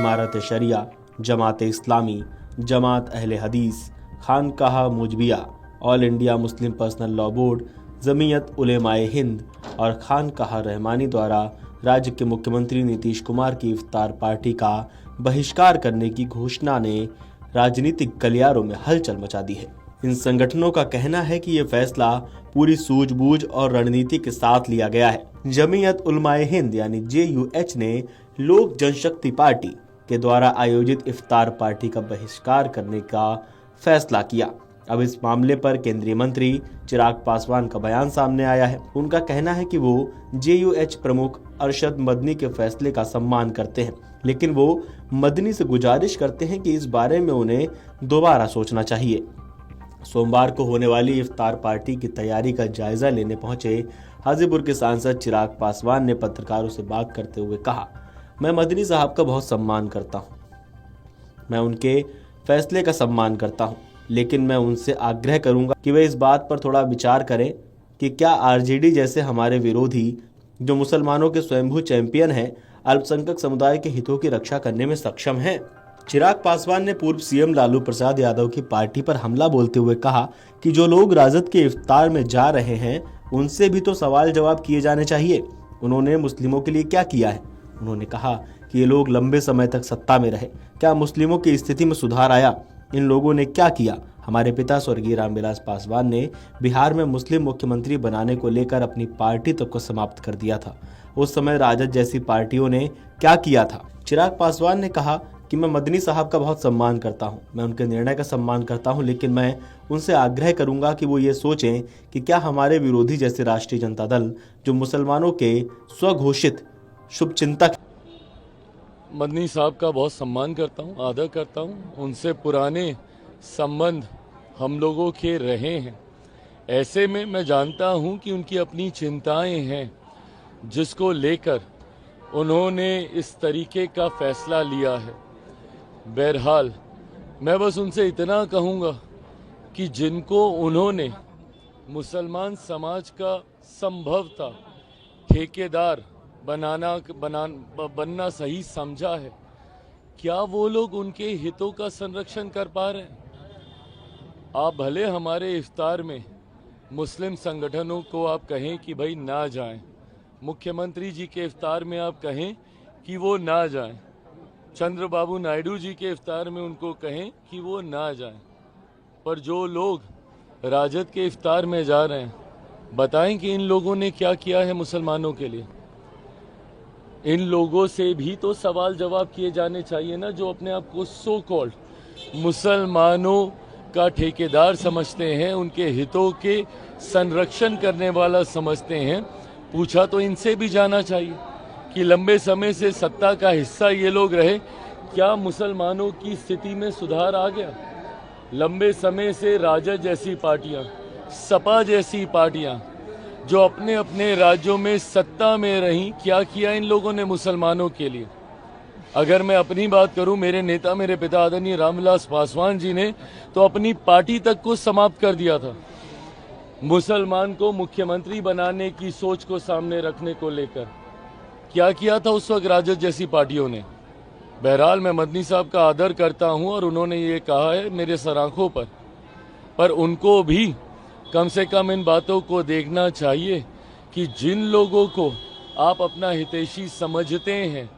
इमारत शरिया, Jamaat Islami, Jamaat Ahle Hadees, Khanqah Mujibia, all India Muslim personal law board, Jamiat Ulemae Hind और खानकाह रहमानी द्वारा राज्य के मुख्यमंत्री नीतीश कुमार की इफ्तार पार्टी का बहिष्कार करने की घोषणा ने राजनीतिक गलियारों में हलचल मचा दी है। इन संगठनों का कहना है कि ये फैसला पूरी सूझबूझ और रणनीति के साथ लिया गया है। जमीयत उलमाए हिंद यानी JUH ने लोक जनशक्ति पार्टी के द्वारा आयोजित इफ्तार पार्टी का बहिष्कार करने का फैसला किया। अब इस मामले पर केंद्रीय मंत्री चिराग पासवान का बयान सामने आया है। उनका कहना है कि वो JUH प्रमुख अरशद मदनी के फैसले का सम्मान करते हैं, लेकिन वो मदनी से गुजारिश करते हैं कि इस बारे में उन्हें दोबारा सोचना चाहिए। सोमवार को होने वाली इफ्तार पार्टी की तैयारी का जायजा लेने पहुंचे हाजीपुर के सांसद चिराग पासवान ने पत्रकारों से बात करते हुए कहा, मैं मदनी साहब का बहुत सम्मान करता हूं, मैं उनके फैसले का सम्मान करता हूं, लेकिन मैं उनसे आग्रह करूंगा कि वे इस बात पर थोड़ा विचार करें कि क्या RJD जैसे हमारे विरोधी, जो मुसलमानों के स्वयंभू चैंपियन हैं, अल्पसंख्यक समुदाय के हितों की रक्षा करने में सक्षम हैं। चिराग पासवान ने पूर्व CM लालू प्रसाद यादव की पार्टी पर हमला बोलते हुए कहा कि जो लोग राजद के इफ्तार में जा रहे हैं उनसे भी तो सवाल जवाब किए जाने चाहिए। उन्होंने मुस्लिमों के लिए क्या किया है? उन्होंने कहा कि ये लोग लंबे समय तक सत्ता में रहे, क्या मुस्लिमों की स्थिति में सुधार आया? इन लोगों ने क्या किया? हमारे पिता स्वर्गीय रामविलास पासवान ने बिहार में मुस्लिम मुख्यमंत्री बनाने को लेकर अपनी पार्टी तक को समाप्त कर दिया था। उस समय राजद जैसी पार्टियों ने क्या किया था? चिराग पासवान ने कहा कि मैं मदनी साहब का बहुत सम्मान करता हूं, मैं उनके निर्णय का सम्मान करता हूं, लेकिन मैं उनसे आग्रह करूंगा कि वो ये सोचें कि क्या हमारे विरोधी जैसे राष्ट्रीय जनता दल, जो मुसलमानों के स्वघोषित शुभचिंतक, मदनी साहब का बहुत सम्मान करता हूं, आदर करता हूं। उनसे पुराने संबंध हम लोगों के रहे हैं। ऐसे में मैं जानता हूं कि उनकी अपनी चिंताएं हैं, जिसको लेकर उन्होंने इस तरीके का फैसला लिया है। बहरहाल मैं बस उनसे इतना कहूंगा कि जिनको उन्होंने मुसलमान समाज का संभवतः ठेकेदार बनना सही समझा है, क्या वो लोग उनके हितों का संरक्षण कर पा रहे हैं? आप भले हमारे इफ्तार में मुस्लिम संगठनों को आप कहें कि भाई ना जाएं, मुख्यमंत्री जी के इफ्तार में आप कहें कि वो ना जाएं, चंद्रबाबू नायडू जी के इफ्तार में उनको कहें कि वो ना जाएं, पर जो लोग राजद के इफ्तार में जा रहे हैं, बताएं कि इन लोगों ने क्या किया है मुसलमानों के लिए। इन लोगों से भी तो सवाल जवाब किए जाने चाहिए ना, जो अपने आप को सो कॉल्ड मुसलमानों का ठेकेदार समझते हैं, उनके हितों के संरक्षण करने वाला समझते हैं। पूछा तो इनसे भी जाना चाहिए कि लंबे समय से सत्ता का हिस्सा ये लोग रहे, क्या मुसलमानों की स्थिति में सुधार आ गया? लंबे समय से राजद जैसी पार्टियां, सपा जैसी पार्टियां जो अपने अपने राज्यों में सत्ता में रहीं, क्या किया इन लोगों ने मुसलमानों के लिए? अगर मैं अपनी बात करूं, मेरे नेता, मेरे पिता आदरणीय रामविलास पासवान जी ने तो अपनी पार्टी तक को समाप्त कर दिया था, मुसलमान को मुख्यमंत्री बनाने की सोच को सामने रखने को लेकर। क्या किया था उस वक्त राजद जैसी पार्टियों ने? बहरहाल मैं मदनी साहब का आदर करता हूं और उन्होंने ये कहा है मेरे सराखों पर उनको भी कम से कम इन बातों को देखना चाहिए कि जिन लोगों को आप अपना हितैषी समझते हैं,